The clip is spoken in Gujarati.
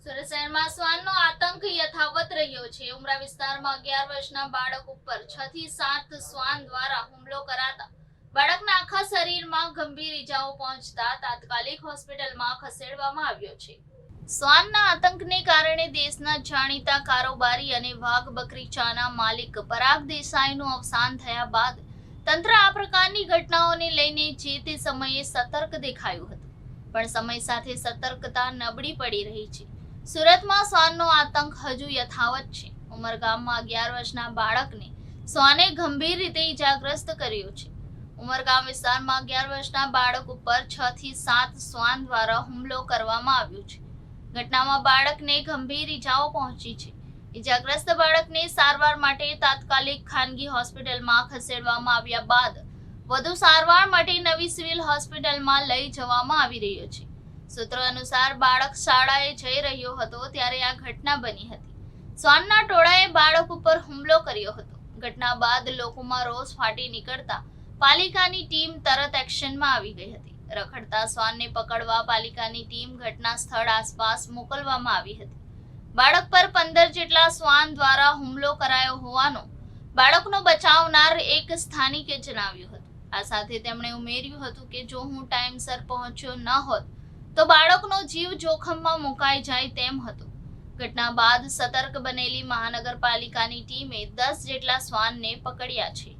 સુરત શહેરમાં શ્વાનનો આતંક યથાવત રહ્યો છે। ઉમરા વિસ્તારમાં 11 વર્ષના બાળક ઉપર 6 થી 7 શ્વાન દ્વારા હુમલો કરાતા બાળકના આખા શરીરમાં ગંભીર ઈજાઓ પહોંચતા તાત્કાલિક હોસ્પિટલમાં ખસેડવામાં આવ્યો છે। શ્વાનના આતંકને કારણે દેશના જાણીતા કારોબારી અને વાઘ બકરી ચાના માલિક પરાગ દેસાઈનું અવસાન થયા બાદ તંત્ર આ પ્રકારની ઘટનાઓને લઈને જે તે સમયે સતર્ક દેખાયું હતું, પણ સમય સાથે સતર્કતા નબળી પડી રહી છે। સુરતમાં શ્વાનનો આતંક હજુ યથાવત છે। ઉમરગામમાં 11 વર્ષના બાળકને શ્વાને ગંભીર રીતે ઈજાગ્રસ્ત કર્યો છે। ઉમરગામ વિસ્તારમાં 11 વર્ષના બાળક ઉપર 6 થી 7 શ્વાન દ્વારા હુમલો કરવામાં આવ્યો છે। ઘટનામાં બાળકને ગંભીર ઈજાઓ પહોંચી છે। ઈજાગ્રસ્ત બાળકને સારવાર માટે તાત્કાલિક ખાનગી હોસ્પિટલમાં ખસેડવામાં આવ્યા બાદ વધુ સારવાર માટે નવી સિવિલ હોસ્પિટલમાં લઈ જવામાં આવી રહ્યો છે। સૂત્રો અનુસાર બાળક શાળાએ જઈ રહ્યો હતો ત્યારે આ ઘટના બની હતી। શ્વાનના ટોળાએ બાળક ઉપર હુમલો કર્યો હતો। ઘટના બાદ લોકોમાં રોષ ફાટી નીકળતા પાલિકાની ટીમ તરત એક્શનમાં આવી ગઈ હતી। રખડતા શ્વાનને પકડવા પાલિકાની ટીમ ઘટના સ્થળ આસપાસ મોકલવામાં આવી હતી। બાળક પર 15 જેટલા શ્વાન દ્વારા હુમલો કરાયો હોવાનું બાળકનો બચાવનાર એક સ્થાનિકે જણાવ્યું હતું। આ સાથે તેમણે ઉમેર્યું હતું કે જો હું ટાઈમસર પહોંચ્યો ન હોત તો બાળકનો જીવ જોખમમાં મુકાઈ જાય તેમ હતો। ઘટના બાદ સતર્ક બનેલી મહાનગરપાલિકાની ટીમે 10 જેટલા શ્વાનને પકડ્યા છે।